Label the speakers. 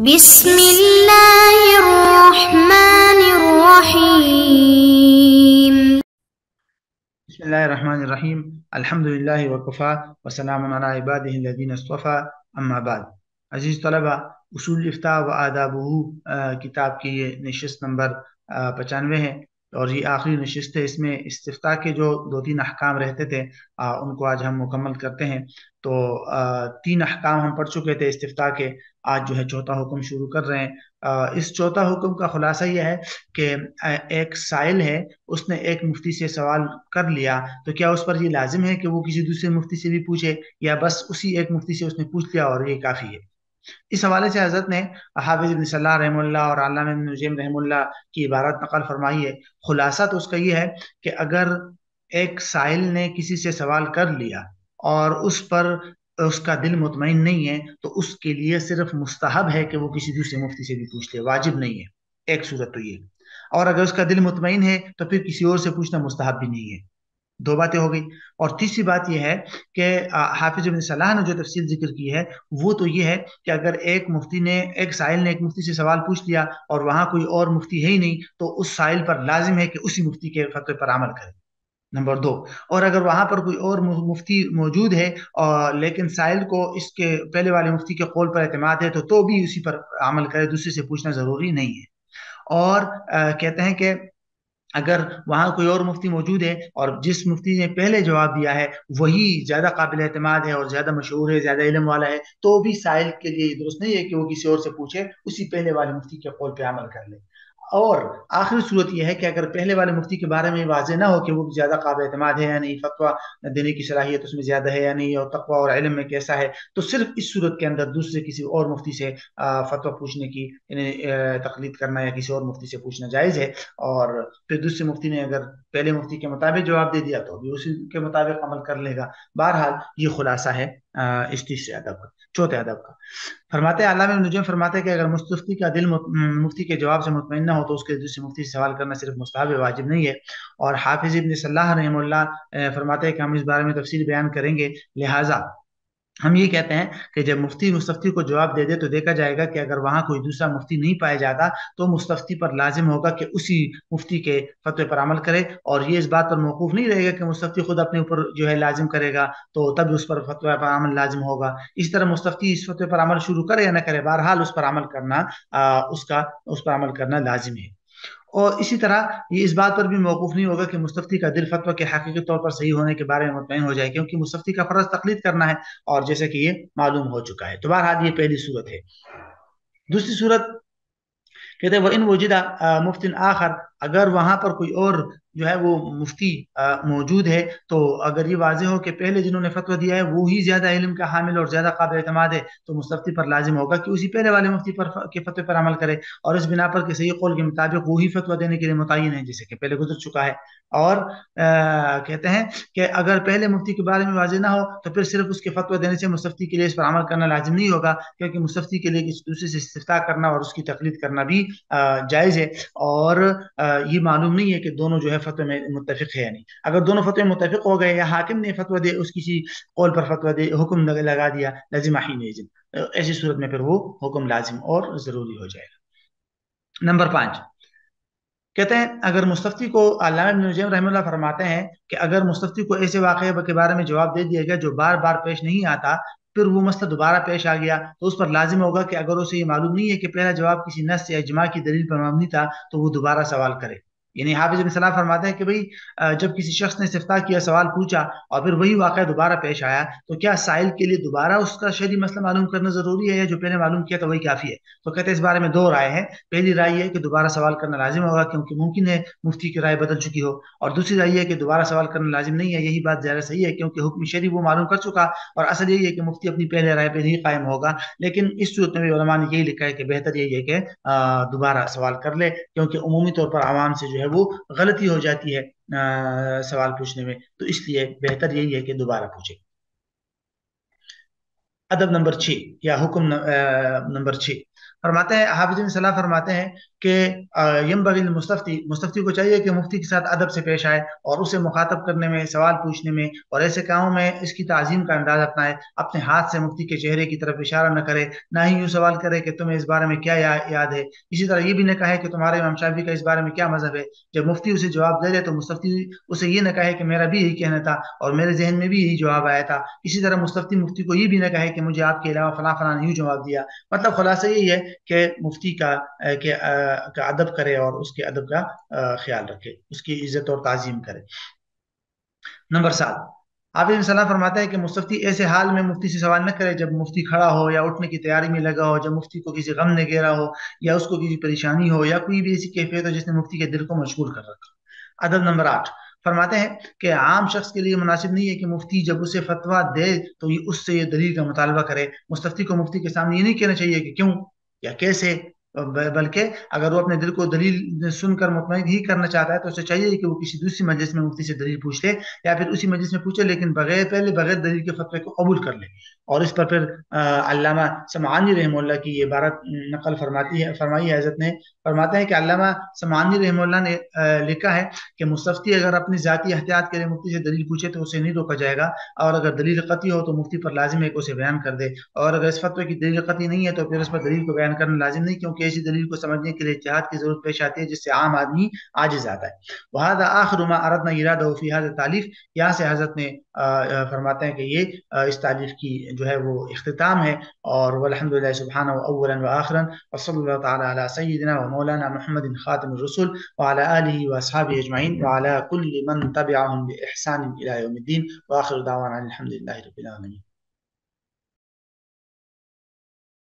Speaker 1: بسم اللہ الرحمن الرحیم۔
Speaker 2: بسم اللہ الرحمن الرحیم۔ الحمدللہ وکفا وسلام علی عبادہ الذین اصطفیٰ، اما بعد۔ عزیز طلبہ، اصول افتاء و آدابہ کتاب کی یہ نشست نمبر 95 ہے اور یہ آخری نشست ہے۔ اس میں استفتاء کے جو 2-3 احکام رہتے تھے ان کو آج ہم مکمل کرتے ہیں۔ تو 3 احکام ہم پڑھ چکے تھے استفتاء کے، آج جو ہے چوتھا حکم شروع کر رہے ہیں۔ اس چوتھا حکم کا خلاصہ یہ ہے کہ ایک سائل ہے، اس نے ایک مفتی سے سوال کر لیا، تو کیا اس پر یہ لازم ہے کہ وہ کسی دوسرے مفتی سے بھی پوچھے، یا بس اسی ایک مفتی سے اس نے پوچھ لیا اور یہ کافی ہے؟ اس حوالے سے حضرت نے حافظ ابن صلاح رحمہ اللہ اور علامہ ابن نجیم رحمہ اللہ کی عبارت نقل فرمائی ہے۔ خلاصہ تو اس کا یہ ہے کہ اگر ایک سائل نے کسی سے سوال کر لیا اور اس پر اس کا دل مطمئن نہیں ہے، تو اس کے لیے صرف مستحب ہے کہ وہ کسی دوسرے مفتی سے بھی پوچھ لے، واجب نہیں ہے۔ ایک صورت تو یہ، اور اگر اس کا دل مطمئن ہے تو پھر کسی اور سے پوچھنا مستحب بھی نہیں ہے۔ 2 باتیں ہو گئی۔ اور تیسری بات یہ ہے کہ حافظ ابن صلاح نے جو تفصیل ذکر کی ہے وہ تو یہ ہے کہ اگر ایک سائل نے ایک مفتی سے سوال پوچھ لیا اور وہاں کوئی اور مفتی ہے ہی نہیں، تو اس سائل پر لازم ہے کہ اسی مفتی کے فتوے پر عمل کرے، نمبر 2۔ اور اگر وہاں پر کوئی اور مفتی موجود ہے لیکن سائل کو اس کے پہلے والے مفتی کے قول پر اعتماد ہے تو بھی اسی پر عمل کرے، دوسرے سے پوچھنا ضروری نہیں ہے۔ اور کہتے ہیں کہ اگر وہاں کوئی اور مفتی موجود ہے اور جس مفتی نے پہلے جواب دیا ہے وہی زیادہ قابل اعتماد ہے اور زیادہ مشہور ہے، زیادہ علم والا ہے، تو بھی سائل کے لیے درست نہیں ہے کہ وہ کسی اور سے پوچھے، اسی پہلے والے مفتی کے قول پہ عمل کر لے۔ اور آخری صورت یہ ہے کہ اگر پہلے والے مفتی کے بارے میں واضح نہ ہو کہ وہ زیادہ قابل اعتماد ہے یا نہیں، فتویٰ دینے کی صلاحیت اس میں زیادہ ہے یا نہیں، اور تقویٰ اور علم میں کیسا ہے، تو صرف اس صورت کے اندر دوسرے کسی اور مفتی سے فتویٰ پوچھنے کی تقلید کرنا یا کسی اور مفتی سے پوچھنا جائز ہے۔ اور پھر دوسرے مفتی نے اگر پہلے مفتی کے مطابق جواب دے دیا تو بھی اسی کے مطابق عمل کر لے گا۔ بہرحال یہ خلاصہ ہے اس تیسرے ادب کا، چوتھے ادب کا۔ فرماتے ہیں علامہ ابن نجم فرماتے ہیں کہ اگر مفتی کا دل مفتی کے جواب سے مطمئن نہ ہو تو اس کے دوسرے مفتی سے سوال کرنا صرف مستحب ہے، واجب نہیں ہے۔ اور حافظ ابن صلاح رحمہ اللہ فرماتے ہیں کہ ہم اس بارے میں تفصیل بیان کریں گے، لہٰذا ہم یہ کہتے ہیں کہ جب مفتی مستفتی کو جواب دے دے تو دیکھا جائے گا کہ اگر وہاں کوئی دوسرا مفتی نہیں پایا جاتا تو مستفتی پر لازم ہوگا کہ اسی مفتی کے فتوے پر عمل کرے، اور یہ اس بات پر موقوف نہیں رہے گا کہ مستفتی خود اپنے اوپر جو ہے لازم کرے گا تو تب اس پر فتوے پر عمل لازم ہوگا۔ اس طرح مستفتی اس فتوے پر عمل شروع کرے یا نہ کرے، بہرحال اس پر عمل کرنا لازم ہے۔ اور اسی طرح یہ اس بات پر بھی موقوف نہیں ہوگا کہ مستفتی کا دل فتویٰ کے حقیقی طور پر صحیح ہونے کے بارے میں مطمئن ہو جائے، کیونکہ مستفتی کا فرض تقلید کرنا ہے، اور جیسے کہ یہ معلوم ہو چکا ہے۔ تو بہرحال یہ پہلی صورت ہے۔ دوسری صورت کہتے ہیں وَإِن وُجِدَ مُفْتٍ آخر، اگر وہاں پر کوئی اور جو ہے وہ مفتی موجود ہے، تو اگر یہ واضح ہو کہ پہلے جنہوں نے فتویٰ دیا ہے وہی زیادہ علم کا حامل اور زیادہ قابل اعتماد ہے، تو مستفتی پر لازم ہوگا کہ اسی پہلے والے مفتی کے فتوے پر عمل کرے، اور اس بنا پر کہ صحیح قول کے مطابق وہی فتویٰ دینے کے لیے متعین ہے، جیسے کہ پہلے گزر چکا ہے۔ اور کہتے ہیں کہ اگر پہلے مفتی کے بارے میں واضح نہ ہو تو پھر صرف اس کے فتویٰ دینے سے مستفتی کے لیے اس پر عمل کرنا لازم نہیں ہوگا، کیونکہ مستفتی کے لیے کسی دوسرے سے استفتاء کرنا اور اس کی تقلید کرنا بھی جائز ہے۔ اور یہ معلوم نہیں ہے کہ دونوں جو ہے فتوے میں متفق ہے یا نہیں۔ اگر دونوں فتوے متفق ہو گئے یا حاکم نے فتویٰ دے اس کسی قول پر فتویٰ دے حکم لگا دیا لازم حینئذ، ایسی صورت میں پھر وہ حکم لازم اور ضروری ہو جائے گا۔ نمبر 5 کہتے ہیں اگر مستفتی کو، علامہ ابن نجیم رحمہ اللہ فرماتے ہیں کہ اگر مستفتی کو ایسے واقعے کے بارے میں جواب دے دیا گیا جو بار بار پیش نہیں آتا، پھر وہ مسئلہ دوبارہ پیش آ گیا، تو اس پر لازم ہوگا کہ اگر اسے یہ معلوم نہیں ہے کہ پہلا جواب کسی نص یا اجماع کی دلیل پر مبنی تھا تو وہ دوبارہ سوال کرے۔ یعنی حافظ ابن صلاح فرماتے ہیں کہ بھئی جب کسی شخص نے استفتاء کیا، سوال پوچھا اور پھر وہی واقعہ دوبارہ پیش آیا، تو کیا سائل کے لیے دوبارہ اس کا شرعی مسئلہ معلوم کرنا ضروری ہے یا جو پہلے معلوم کیا تو وہی کافی ہے؟ تو کہتے ہیں اس بارے میں 2 رائے ہیں۔ پہلی رائے یہ ہے کہ دوبارہ سوال کرنا لازم ہوگا کیونکہ ممکن ہے مفتی کی رائے بدل چکی ہو، اور دوسری رائے یہ ہے کہ دوبارہ سوال کرنا لازم نہیں ہے، یہی بات زیادہ صحیح ہے کیونکہ حکم شرعی وہ معلوم کر چکا، اور اصل یہی ہے کہ مفتی اپنی پہلے رائے پہ نہیں قائم ہوگا۔ لیکن اس صورت میں بھی علماء نے یہی لکھا ہے کہ بہتر یہی ہے کہ دوبارہ سوال کر لے، کیونکہ عمومی طور پر عوام سے جو ہے وہ غلطی ہو جاتی ہے سوال پوچھنے میں، تو اس لیے بہتر یہی ہے کہ دوبارہ پوچھے۔ ادب نمبر 6 یا حکم نمبر 6 فرماتے ہیں حافظ بن صلاح فرماتے ہیں کہ ینبغی للمستفتی، مستفتی کو چاہیے کہ مفتی کے ساتھ ادب سے پیش آئے اور اسے مخاطب کرنے میں، سوال پوچھنے میں اور ایسے کاموں میں اس کی تعظیم کا انداز اپنائے۔ اپنے ہاتھ سے مفتی کے چہرے کی طرف اشارہ نہ کرے، نہ ہی یوں سوال کرے کہ تمہیں اس بارے میں کیا یاد ہے۔ اسی طرح یہ بھی نہ کہے کہ تمہارے امام شافعی کا اس بارے میں کیا مذہب ہے۔ جب مفتی اسے جواب دے دے تو مستفتی اسے یہ نہ کہے کہ میرا بھی یہی کہنا تھا اور میرے ذہن میں بھی یہی جواب آیا تھا۔ اسی طرح مستفتی مفتی کو یہ بھی نہ کہے کہ مجھے آپ کے علاوہ فلاں فلاں نے یوں جواب دیا۔ مطلب خلاصہ یہی ہے کہ مفتی کا ادب کرے اور اس کے ادب کا خیال رکھے، اس کی عزت اور تعظیم کرے۔ نمبر 7، حافظ بن صلاح فرماتا ہے کہ مستفتی ایسے حال میں مفتی سے سوال نہ کرے جب مفتی کھڑا ہو یا اٹھنے کی تیاری میں لگا ہو، جب مفتی کو کسی غم نے گھیرا ہو یا اس کو کسی پریشانی ہو یا کوئی بھی ایسی کیفیت ہو جس نے مفتی کے دل کو مشغول کر رکھا۔ ادب نمبر 8، فرماتے ہیں کہ عام شخص کے لیے مناسب نہیں ہے کہ مفتی جب اسے فتویٰ دے تو اس سے یہ دلیل کا مطالبہ کرے۔ مستفتی کو مفتی کے سامنے یہ نہیں کہنا چاہیے کہ کیوں یا کیسے، بلکہ اگر وہ اپنے دل کو دلیل سن کر مطمئن ہی کرنا چاہتا ہے تو اسے چاہیے کہ وہ کسی دوسری مجلس میں مفتی سے دلیل پوچھ لے یا پھر اسی مجلس میں پوچھے، لیکن بغیر دلیل کے فتوے کو قبول کر لے۔ اور اس پر پھر علامہ سمعانی رحمہ اللہ کی یہ عبارت نقل فرمائی ہے حضرت نے، فرماتے ہیں کہ علامہ سمعانی رحمہ اللہ نے لکھا ہے کہ مستفتی اگر اپنی ذاتی احتیاط کے لیے مفتی سے دلیل پوچھے تو اسے نہیں روکا جائے گا، اور اگر دلیل قطعی ہو تو مفتی پر لازم ہے کہ اسے بیان کر دے، اور اگر اس فتوے کی دلیل قطعی نہیں ہے تو پھر اس پر دلیل کو بیان کرنا لازم نہیں، کیونکہ ایسی دلیل کو سمجھنے کے لیے اجتہاد کی ضرورت پیش آتی ہے جس سے عام آدمی عاجز آتا ہے۔ وهذا آخر ما اردنا اراده في هذا التالیف، یہاں سے حضرت نے فرماتے ہیں کہ یہ اس تالیف کی جو ہے وہ اختتام ہے، اور والحمد للہ سبحانہ اولا وآخرا، وصلی اللہ تعالی علی سیدنا ومولانا محمد خاتم الرسل وعلى آله واصحابه اجمعین وعلى كل من تبعهم بإحسان الى يوم الدین، وآخر دعوانا الحمد للہ رب العالمین۔